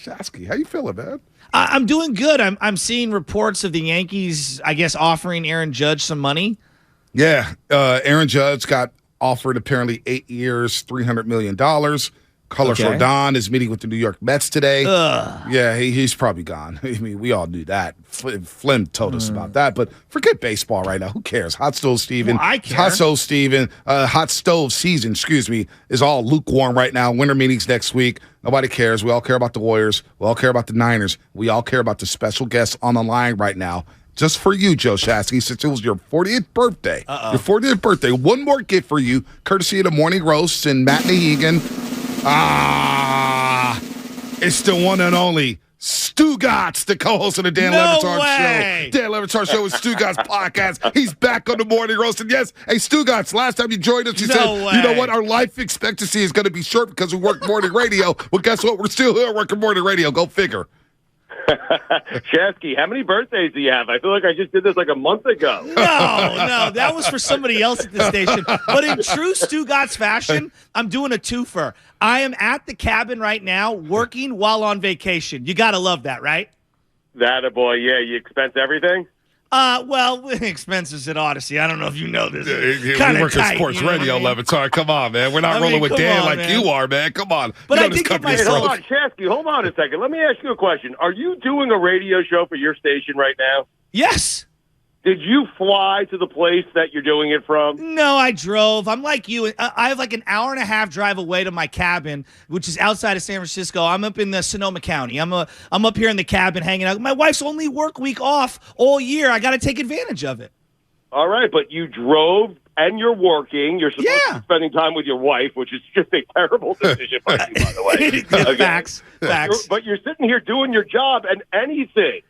Shasky, how you feeling, man? I'm doing good. I'm seeing reports of the Yankees, I guess, offering Aaron Judge some money. Yeah, Aaron Judge got offered apparently 8 years, $300 million. Carlos Rodon is meeting with the New York Mets today. Ugh. Yeah, he's probably gone. I mean, we all knew that. Flynn told us about that. But forget baseball right now. Who cares? Hot Stove Steven. Well, I care. Hot Stove season, is all lukewarm right now. Winter meetings next week. Nobody cares. We all care about the Warriors. We all care about the Niners. We all care about the special guests on the line right now. Just for you, Joe Shasky, since it was your 40th birthday. Your 40th birthday. One more gift for you, courtesy of the Morning Roast and Matt Nahegan. It's the one and only Stugotz, the co-host of the Dan Le Batard Show. Dan Le Batard Show is Stugotz podcast. He's back on the Morning Roast. And yes, hey, Stugotz, last time you joined us, you said, you know what, our life expectancy is going to be short because we work morning radio. Well, guess what? We're still here working morning radio. Go figure. Shasky, how many birthdays do you have? I feel like I just did this like a month ago. No, that was for somebody else at the station. But in true Stugotz fashion, I'm doing a twofer. I am at the cabin right now working while on vacation. You got to love that, right? That a boy, yeah. You expense everything? Well, expenses at Odyssey. I don't know if you know this. We work in sports radio, Le Batard. Come on, man. We're not rolling with Dan like you are, man. Come on. But I did get myself. Hold on, Shasky, hold on a second. Let me ask you a question. Are you doing a radio show for your station right now? Yes. Did you fly to the place that you're doing it from? No, I drove. I'm like you. I have like an hour and a half drive away to my cabin, which is outside of San Francisco. I'm up in the Sonoma County. I'm up here in the cabin hanging out. My wife's only work week off all year. I got to take advantage of it. All right, but you drove and you're working. You're supposed to be spending time with your wife, which is just a terrible decision by you, by the way. Okay? Facts. But you're sitting here doing your job, and anything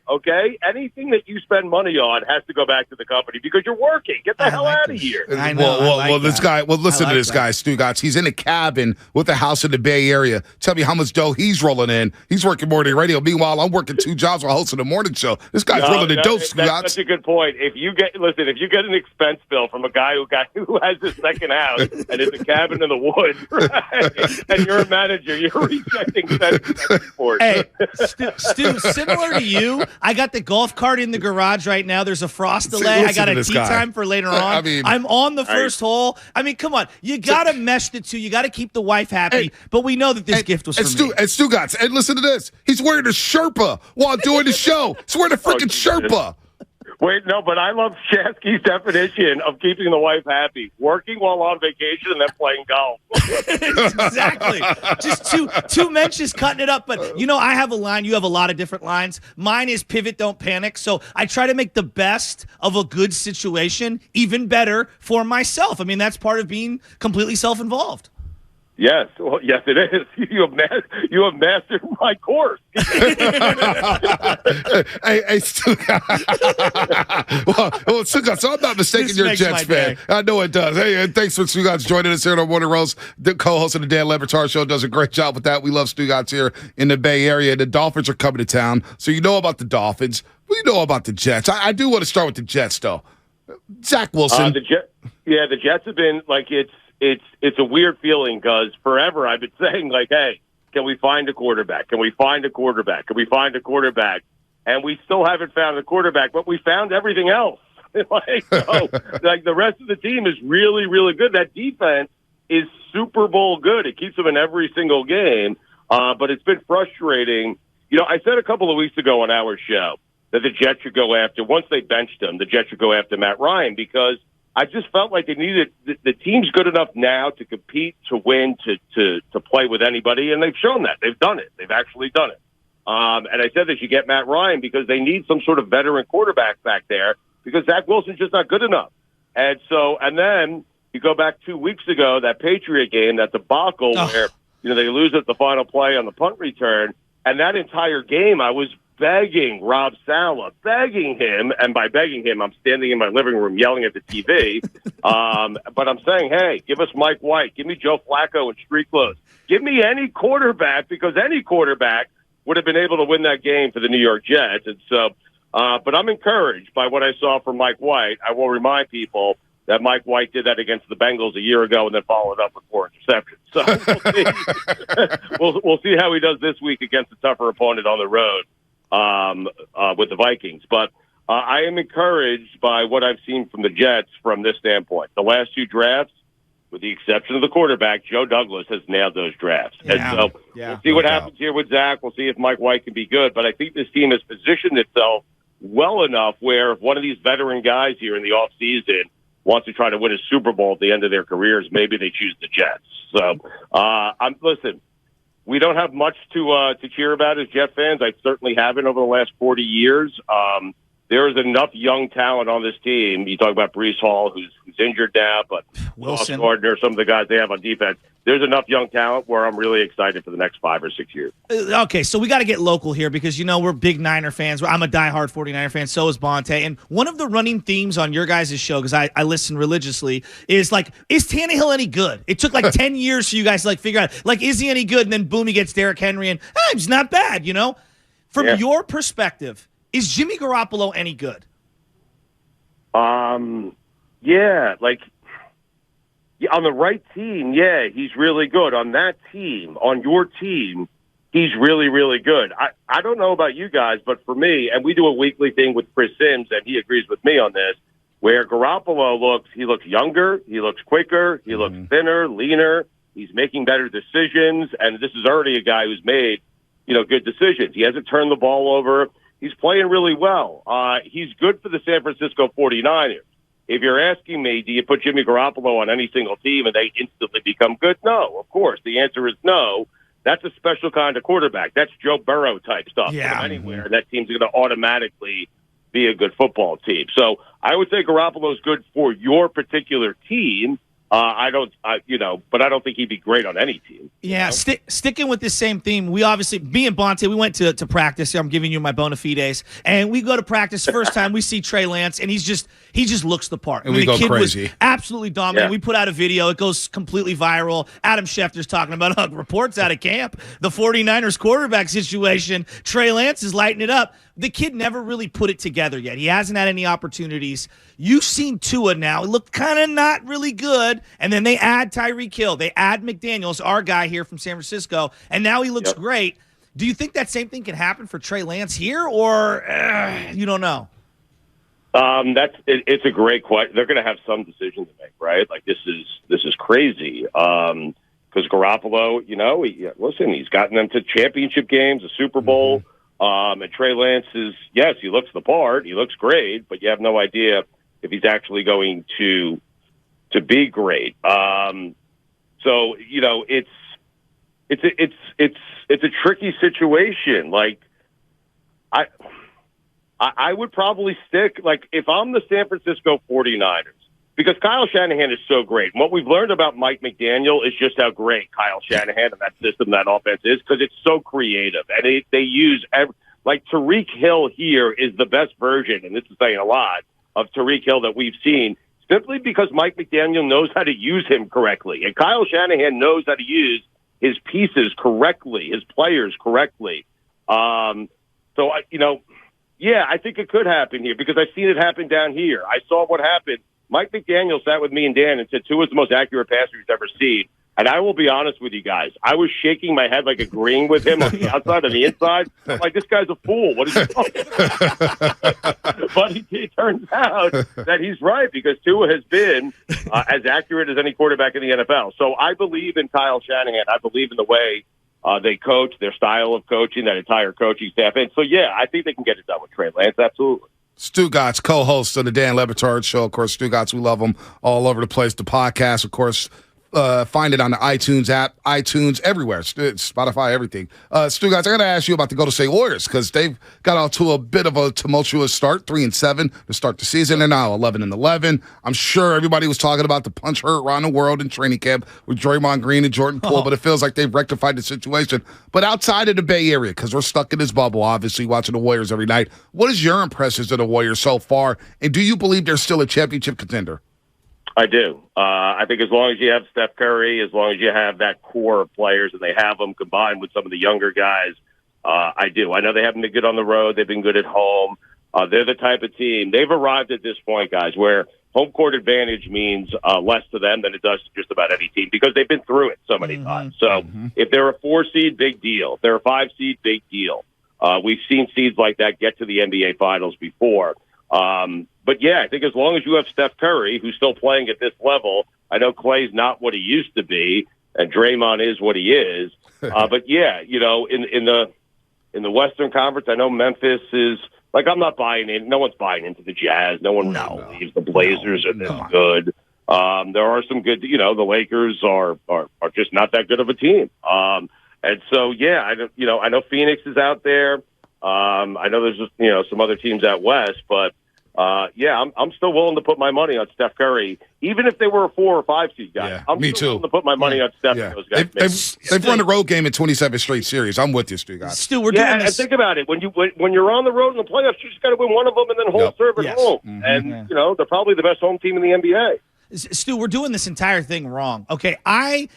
that you spend money on has to go back to the company because you're working. Get the hell out of here. I know. This guy. Well, listen to this guy, Stugotz. He's in a cabin with a house in the Bay Area. Tell me how much dough he's rolling in. He's working morning radio. Meanwhile, I'm working 2 jobs while hosting the morning show. This guy's rolling in dough, Stugotz. That's such a good point. If you get an expense bill from a guy who has his second house and is a cabin in the woods, right? And you're a manager, you're rejecting that report. Hey, Stu, similar to you, I got the golf cart in the garage right now. There's a frost delay. I got a tee time for later on. I'm on the first hole. I mean, come on. You got to mesh the two. You got to keep the wife happy. But we know that this gift was for me. And Stugotz, and listen to this. He's wearing a Sherpa while doing the show. He's wearing a freaking Sherpa. Wait, no, but I love Shasky's definition of keeping the wife happy. Working while on vacation and then playing golf. Exactly. Just two men just cutting it up. But, I have a line. You have a lot of different lines. Mine is pivot, don't panic. So I try to make the best of a good situation even better for myself. I mean, that's part of being completely self-involved. Yes, well, yes, it is. You have mastered my course. Hey, Stugotz, so I'm not mistaken you're a Jets fan. I know it does. Hey, and thanks for Stugotz joining us here on the Morning Roast. The co-host of the Dan Le Batard Show does a great job with that. We love Stugotz here in the Bay Area. The Dolphins are coming to town, so you know about the Dolphins. We know about the Jets. I do want to start with the Jets, though. Zach Wilson. The Jets have been like It's a weird feeling because forever I've been saying, like, hey, can we find a quarterback? Can we find a quarterback? Can we find a quarterback? And we still haven't found a quarterback, but we found everything else. The rest of the team is really, really good. That defense is Super Bowl good. It keeps them in every single game, but it's been frustrating. I said a couple of weeks ago on our show that the Jets should go after, once they benched him, the Jets should go after Matt Ryan because I just felt like they needed the team's good enough now to compete, to win, to play with anybody, and they've shown that. They've done it. They've actually done it. And I said they should get Matt Ryan because they need some sort of veteran quarterback back there because Zach Wilson's just not good enough. And then you go back 2 weeks ago, that Patriot game, that debacle where they lose at the final play on the punt return, and that entire game I was begging Rob Saleh, begging him, and by begging him, I'm standing in my living room yelling at the TV. But I'm saying, hey, give us Mike White, give me Joe Flacco in street clothes, give me any quarterback because any quarterback would have been able to win that game for the New York Jets. And so, but I'm encouraged by what I saw from Mike White. I will remind people that Mike White did that against the Bengals a year ago and then followed up with 4 interceptions. So we'll see how he does this week against a tougher opponent on the road with the Vikings. But I am encouraged by what I've seen from the Jets from this standpoint. The last 2 drafts, with the exception of the quarterback, Joe Douglas has nailed those drafts. Yeah. And so we'll see what happens here with Zach. We'll see if Mike White can be good. But I think this team has positioned itself well enough where if one of these veteran guys here in the offseason wants to try to win a Super Bowl at the end of their careers, maybe they choose the Jets. So, listen, we don't have much to cheer about as Jet fans. I certainly haven't over the last 40 years. There is enough young talent on this team. You talk about Breece Hall, who's injured now, but Wilson, Gardner, some of the guys they have on defense. There's enough young talent where I'm really excited for the next 5 or 6 years. Okay, so we got to get local here because, we're big Niner fans. I'm a diehard 49er fan. So is Bonte. And one of the running themes on your guys' show, because I listen religiously, is is Tannehill any good? It took 10 years for you guys to figure out, is he any good? And then boom, he gets Derrick Henry, and he's not bad, From your perspective, is Jimmy Garoppolo any good? Yeah, on the right team, he's really good. On that team, on your team, he's really, really good. I don't know about you guys, but for me, and we do a weekly thing with Chris Sims, and he agrees with me on this, where Garoppolo looks younger, he looks quicker, he looks thinner, leaner, he's making better decisions, and this is already a guy who's made, good decisions. He hasn't turned the ball over. He's playing really well. He's good for the San Francisco 49ers. If you're asking me, do you put Jimmy Garoppolo on any single team and they instantly become good? No, of course. The answer is no. That's a special kind of quarterback. That's Joe Burrow type stuff. Yeah. Put him anywhere, and that team's going to automatically be a good football team. So I would say Garoppolo's good for your particular team. But I don't think he'd be great on any team. Yeah, sticking with this same theme, we obviously, me and Bonte, we went to practice. I'm giving you my bona fides, and we go to practice. First time we see Trey Lance, and he just looks the part. And we go the kid crazy. Was absolutely dominant. Yeah. We put out a video. It goes completely viral. Adam Schefter's talking about reports out of camp, the 49ers quarterback situation. Trey Lance is lighting it up. The kid never really put it together yet. He hasn't had any opportunities. You've seen Tua now. It looked kind of not really good. And then they add Tyreek Hill. They add McDaniels, our guy here from San Francisco. And now he looks great. Do you think that same thing can happen for Trey Lance here, or you don't know? It's a great question. They're going to have some decision to make, right? This is crazy. Because Garoppolo, he's gotten them to championship games, a Super Bowl. And Trey Lance he looks the part. He looks great, but you have no idea if he's actually going to be great. So it's a tricky situation. I would probably stick, if I'm the San Francisco 49ers, because Kyle Shanahan is so great. And what we've learned about Mike McDaniel is just how great Kyle Shanahan and that system, that offense is, because it's so creative. And they use, Tyreek Hill here is the best version, and this is saying a lot, of Tyreek Hill that we've seen, simply because Mike McDaniel knows how to use him correctly. And Kyle Shanahan knows how to use his pieces correctly, his players correctly. I think it could happen here because I've seen it happen down here. I saw what happened. Mike McDaniel sat with me and Dan and said Tua's the most accurate passer he's ever seen. And I will be honest with you guys. I was shaking my head agreeing with him on the outside and the inside. I'm like, this guy's a fool. What is he talking about? But it turns out that he's right because Tua has been as accurate as any quarterback in the NFL. So I believe in Kyle Shanahan. I believe in the way they coach, their style of coaching, that entire coaching staff. And so, I think they can get it done with Trey Lance. Absolutely. Stugotz, co-host of the Dan Le Batard Show. Of course, Stugotz, we love him all over the place. The podcast, of course, find it on the iTunes app, iTunes, everywhere, Spotify, everything. Stugotz, I got to ask you about the Golden State Warriors because they've got out to a bit of a tumultuous start, 3-7 to start the season. They're now 11-11. I'm sure everybody was talking about the punch hurt around the world in training camp with Draymond Green and Jordan Poole, but it feels like they've rectified the situation. But outside of the Bay Area, because we're stuck in this bubble, obviously, watching the Warriors every night, what is your impressions of the Warriors so far, and do you believe they're still a championship contender? I do. I think as long as you have Steph Curry, as long as you have that core of players, and they have them combined with some of the younger guys, I do. I know they haven't been good on the road. They've been good at home. They're the type of team. They've arrived at this point, guys, where home court advantage means less to them than it does to just about any team because they've been through it so many times. So if they're a 4 seed, big deal. If they're a 5 seed, big deal. We've seen seeds like that get to the NBA Finals before. But, yeah, I think as long as you have Steph Curry, who's still playing at this level, I know Klay's not what he used to be, and Draymond is what he is. But, yeah, you know, in the Western Conference, I know Memphis is – like, I'm not buying in. No one's buying into the Jazz. No one believes the Blazers are this good. There are some good, you know, the Lakers are just not that good of a team. And so, yeah, I know Phoenix is out there. I know there's just, you know, some other teams out west, but yeah, I'm still willing to put my money on Steph Curry, even if they were a 4 or 5 seed guy. Yeah, I'm me still too. willing to put my money on Steph. Yeah. And those guys. They've run a road game in 27 straight series. I'm with you, Stugotz. Stu, we're doing this. And think about it. When you're on the road in the playoffs, you just got to win one of them and then hold serve at home. And you know they're probably the best home team in the NBA. Stu, we're doing this entire thing wrong. Okay, I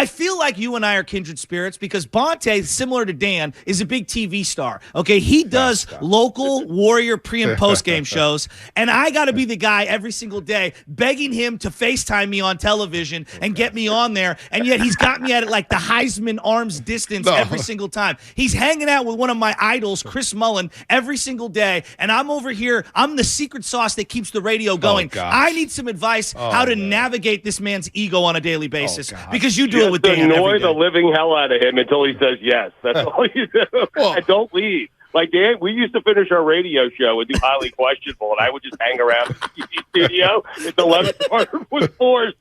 feel like you and I are kindred spirits because Bonte, similar to Dan, is a big TV star. Okay, he does local Warrior pre- and post-game shows, and I got to be the guy every single day begging him to FaceTime me on television and get me on there, and yet he's got me at like the Heisman arm's distance every single time. He's hanging out with one of my idols, Chris Mullin, every single day, and I'm over here. I'm the secret sauce that keeps the radio going. I need some advice how to navigate this man's ego on a daily basis because you do it with Dan annoy every day. the living hell out of him until he says yes. That's all you do. And don't leave. Like, Dan, we used to finish our radio show and do Highly Questionable, and I would just hang around the TV studio until 11 was forced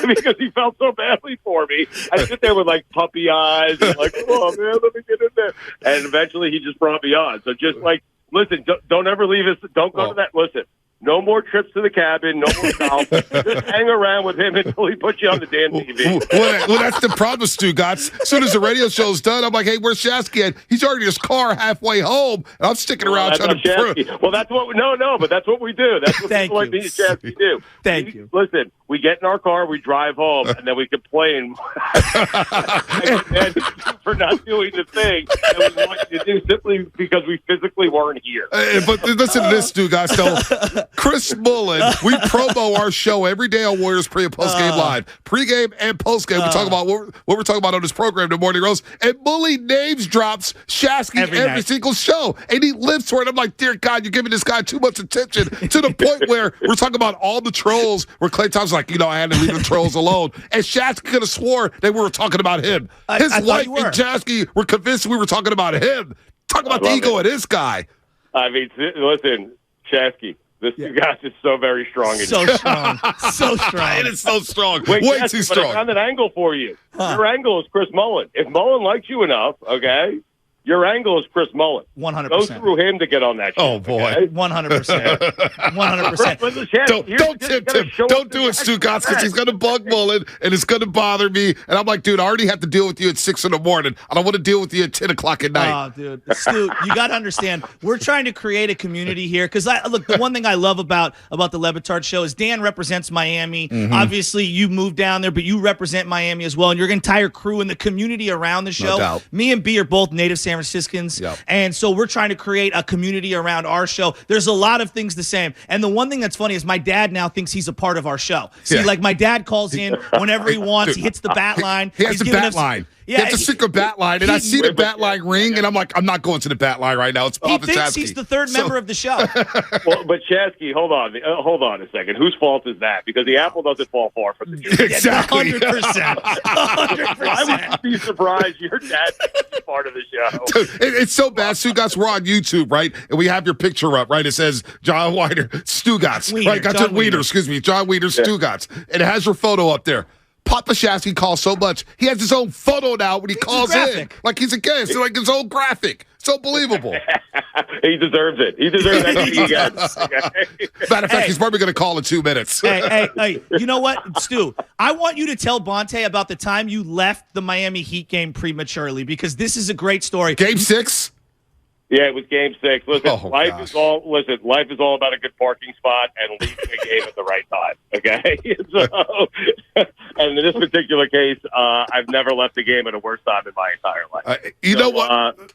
because he felt so badly for me. I'd sit there with, like, puppy eyes and, like, oh, man, let me get in there. And eventually he just brought me on. So just, like, listen, don't ever leave us. Don't go to that. Listen. No more trips to the cabin. No more golf. Just hang around with him until he puts you on the damn TV. Well, that's the problem, Stugotz. As soon as the radio show's done, I'm like, hey, where's Shasky at? He's already in his car halfway home, and I'm sticking around trying to Well, that's what but that's what we do. That's what people like me and Shasky do. Thank you. Listen, we get in our car, we drive home, and then we complain for not doing the thing that we want you to do simply because we physically weren't here. But listen to this, Stugotz, though. Chris Mullin, we promo our show every day on Warriors Pre- and Post Game Live. Pre-game and post-game, we talk about what we're talking about on this program, The Morning Roast. And Mullin names drops Shasky every single show. And he lives for it. I'm like, dear God, you're giving this guy too much attention to the point where we're talking about all the trolls where Klay Thompson's like, you know, I had to leave the trolls alone. And Shasky could have swore that we were talking about him. His wife and Shasky were convinced we were talking about him. Talk about the ego of this guy. I mean, listen, Shasky. This guy is so very strong. So strong. So strong. It is so strong. Wait, way too strong. But I found an angle for you. Your angle is Chris Mullin. If Mullin likes you enough, okay, your angle is Chris Mullin. 100%. Go through him to get on that show. Oh, boy. Okay? 100%. 100%. Don't tempt him. Don't do it, Stugotz, because he's going to bug Mullin, and it's going to bother me. And I'm like, dude, I already have to deal with you at 6 in the morning. I don't want to deal with you at 10 o'clock at night. Oh, dude. Stu, you got to understand, we're trying to create a community here. Because, look, the one thing I love about the Le Batard show is Dan represents Miami. Obviously, you moved down there, but you represent Miami as well. And your entire crew and the community around the show. No doubt. Me and B are both native San Franciscans. Yep. And so we're trying to create a community around our show. There's a lot of things the same. And the one thing that's funny is my dad now thinks he's a part of our show. See, like my dad calls in whenever he wants. He hits the bat line. He has the bat line. Yeah, it's a secret bat line, and I see the bat line ring, and I'm like, I'm not going to the bat line right now. It's Bob He thinks he's the third member of the show. Well, but Shasky, hold on a second. Whose fault is that? Because the apple doesn't fall far from the tree. Exactly. 100%. 100%. I would be surprised your dad is part of the show. Dude, it's so bad. Stugotz, we're on YouTube, right? And we have your picture up, right? It says John Weiner, Stugotz. Wiener, right? Got John Wiener, excuse me. John Wiener, Stugotz. And it has your photo up there. Papa Shasky calls so much. He has his own photo now when he calls in. Like he's a guest. Like his own graphic. It's unbelievable. He deserves it. He deserves that. You guys. Matter of fact, he's probably going to call in 2 minutes. Hey, you know what, Stu? I want you to tell Bonte about the time you left the Miami Heat game prematurely because this is a great story. Game 6? Yeah, it was Game 6. Listen, life is all about a good parking spot and leaving the game at the right time. Okay, so, and in this particular case, I've never left the game at a worse time in my entire life. You know what?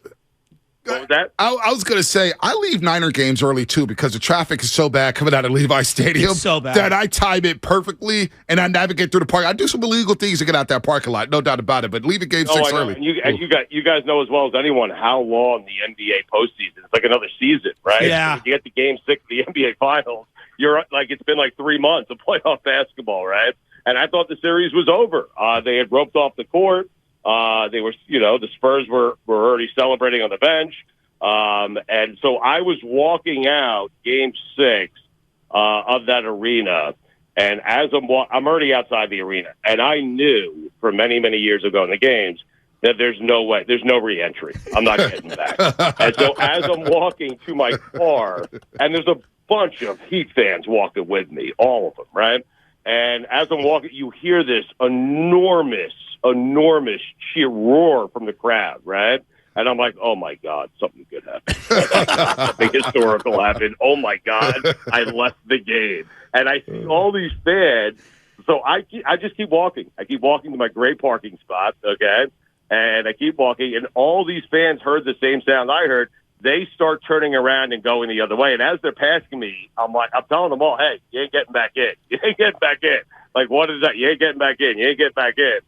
What was that? I was going to say, I leave Niner games early, too, because the traffic is so bad coming out of Levi Stadium. It's so bad. That I time it perfectly, and I navigate through the park. I do some illegal things to get out that parking lot, no doubt about it, but leaving game 6 early. And you guys know as well as anyone how long the NBA postseason is. It's like another season, right? Yeah. So you get to game 6 of the NBA Finals, you're like, it's been like 3 months of playoff basketball, right? And I thought the series was over. They had roped off the court. They were, the Spurs were already celebrating on the bench. And so I was walking out game 6 of that arena, and as I'm already outside the arena, and I knew from many, many years ago in the games that there's no way, there's no re-entry. I'm not getting back. And so as I'm walking to my car, and there's a bunch of Heat fans walking with me, all of them, right? And as I'm walking, you hear this enormous cheer roar from the crowd, right? And I'm like, oh, my God, something good happened. Something historical happened. Oh, my God, I left the game. And I see all these fans. So I just keep walking. I keep walking to my great parking spot, okay? And I keep walking, and all these fans heard the same sound I heard. They start turning around and going the other way. And as they're passing me, I'm telling them all, hey, you ain't getting back in. You ain't getting back in. Like, what is that? You ain't getting back in. You ain't getting back in.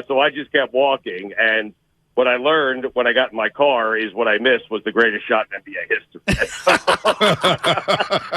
So I just kept walking. And what I learned when I got in my car is what I missed was the greatest shot in NBA history.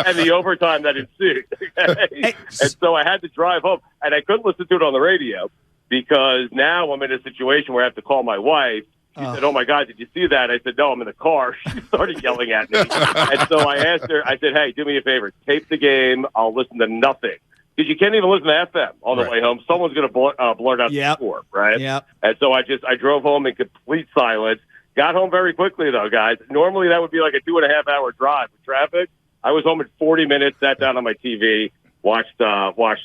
And the overtime that ensued. And so I had to drive home. And I couldn't listen to it on the radio because now I'm in a situation where I have to call my wife. She said, oh, my God, did you see that? I said, no, I'm in the car. She started yelling at me. And so I asked her, I said, hey, do me a favor. Tape the game. I'll listen to nothing. Because you can't even listen to FM on the way home. Someone's going to blurt out the score, right? Yep. And so I drove home in complete silence. Got home very quickly, though, guys. Normally that would be like a 2.5-hour drive with traffic. I was home in 40 minutes, sat down on my TV, watched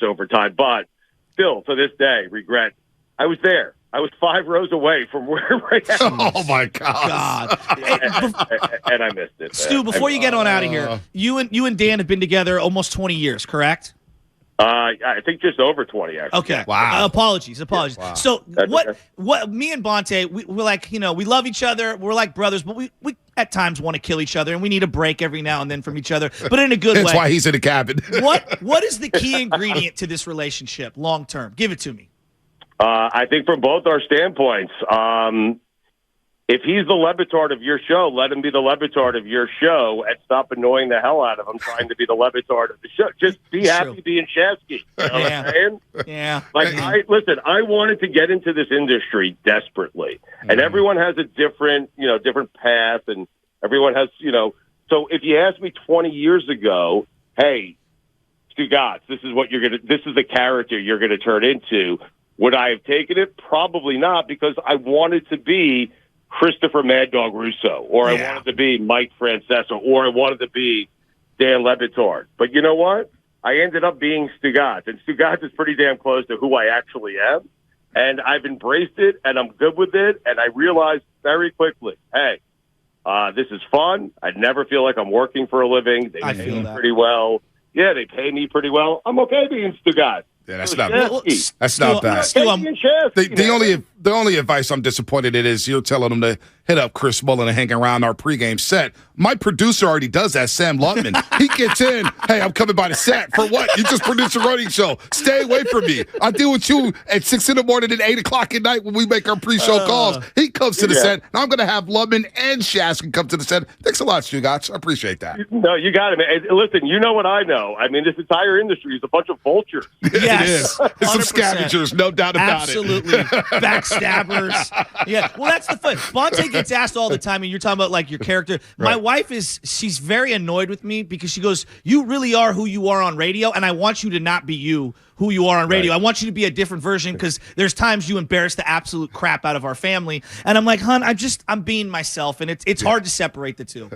overtime. But still, to this day, regret. I was there. I was 5 rows away from where I am. Oh, my God. And I missed it. Stu, before you get on out of here, you and Dan have been together almost 20 years, correct? I think just over 20, actually. Okay. Wow. Apologies. Wow. So what me and Bonte, we're like, we love each other. We're like brothers, but we at times want to kill each other, and we need a break every now and then from each other, but in a good way. That's why he's in the cabin. What is the key ingredient to this relationship long term? Give it to me. I think from both our standpoints, if he's the Levitard of your show, let him be the Levitard of your show and stop annoying the hell out of him trying to be the Levitard of the show. Just be happy being Shasky. You know what I'm saying? Yeah. Like, I wanted to get into this industry desperately. And everyone has a different path, and everyone has, so if you asked me 20 years ago, hey, Stugotz, this is the character you're going to turn into, would I have taken it? Probably not, because I wanted to be Christopher Mad Dog Russo, or I wanted to be Mike Francesa, or I wanted to be Dan Levitard. But you know what? I ended up being Stugotz, and Stugotz is pretty damn close to who I actually am. And I've embraced it, and I'm good with it, and I realized very quickly, hey, this is fun. I never feel like I'm working for a living. They pay me pretty well. Yeah, they pay me pretty well. I'm okay being Stugotz. Yeah, that's not bad. The only advice I'm disappointed in is you're telling them to hit up Chris Mullen and hang around our pregame set. My producer already does that, Sam Lutman. He gets in, hey, I'm coming by the set. For what? You just produced a running show. Stay away from me. I deal with you at 6 in the morning and 8 o'clock at night when we make our pre-show calls. He comes to the set. And I'm going to have Lutman and Shaskin come to the set. Thanks a lot, Stugotz. I appreciate that. No, you got it, man. And listen, you know what I know. I mean, this entire industry is a bunch of vultures. Yes, it is. It's some scavengers, no doubt about Absolutely. Backstabbers. Yeah. Well, that's the fun. Bonte gets asked all the time, and you're talking about, like, your character. My wife she's very annoyed with me because she goes, you really are who you are on radio, and I want you to not be who you are on radio. I want you to be a different version because there's times you embarrass the absolute crap out of our family. And I'm like, hon, I'm being myself, and it's hard to separate the two.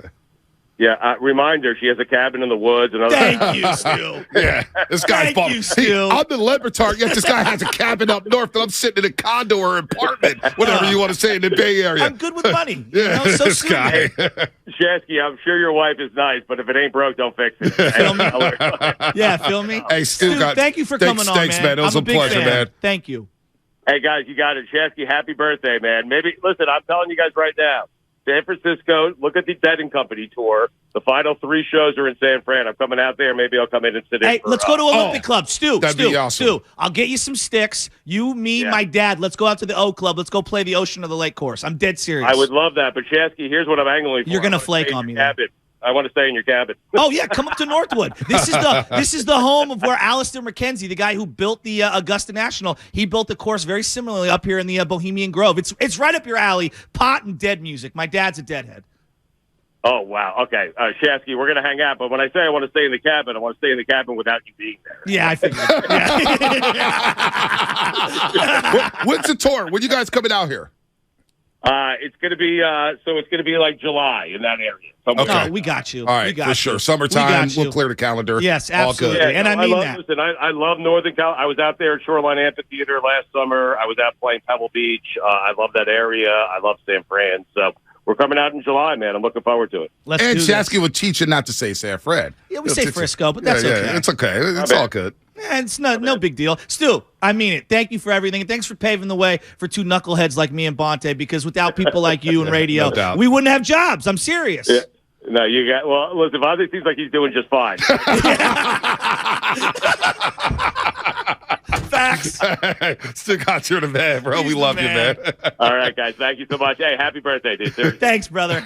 Yeah, reminder, she has a cabin in the woods. And Thank you, Stu. Yeah, this guy's Thank you, Stu. I'm the Levitard, yet this guy has a cabin up north, and I'm sitting in a condo or apartment, whatever you want to say, in the Bay Area. I'm good with money. Yeah, so this guy. Shasky, I'm sure your wife is nice, but if it ain't broke, don't fix it. Feel me? Yeah, feel me? Hey, Stu, thank you for coming on, man. It was a pleasure, man. Thank you. Hey, guys, you got it. Shasky, happy birthday, man. Listen, I'm telling you guys right now, San Francisco. Look at the Dead and Company tour. The final 3 shows are in San Fran. I'm coming out there. Maybe I'll come in and sit in. Hey, let's go to Olympic Club. Stu, that'd be awesome. Stu, I'll get you some sticks. You, me, my dad. Let's go out to the O Club. Let's go play the Ocean of the Lake course. I'm dead serious. I would love that. But, Chasky, here's what I'm angling for. You're going to flake on me. I want to stay in your cabin. Oh yeah, come up to Northwood. This is the home of where Alistair McKenzie, the guy who built the Augusta National, he built the course very similarly up here in the Bohemian Grove. It's right up your alley. Pot and dead music. My dad's a deadhead. Oh wow. Okay, Shasky, we're gonna hang out. But when I say I want to stay in the cabin, I want to stay in the cabin without you being there. Yeah, I figured. When's the tour? When you guys coming out here? It's gonna be like July in that area. Okay. Oh, we got you. All right, for sure. Summertime, we'll clear the calendar. Yes, absolutely. Yeah, and I mean that. Listen, I love Northern Cal. I was out there at Shoreline Amphitheater last summer. I was out playing Pebble Beach. I love that area. I love San Fran. So we're coming out in July, man. I'm looking forward to it. And Shasky would teach you not to say San Fran. Yeah, we say Frisco, but that's okay. Yeah, it's okay. It's all good. It's no big deal. Stu, I mean it. Thank you for everything, and thanks for paving the way for 2 knuckleheads like me and Bonte, because without people like you in radio, we wouldn't have jobs. I'm serious. Yeah. No, you got. Well, listen, Bonte seems like he's doing just fine. Facts. Stugotz, you're the man, bro. We love you, man. All right, guys. Thank you so much. Hey, happy birthday, dude. Thanks, brother.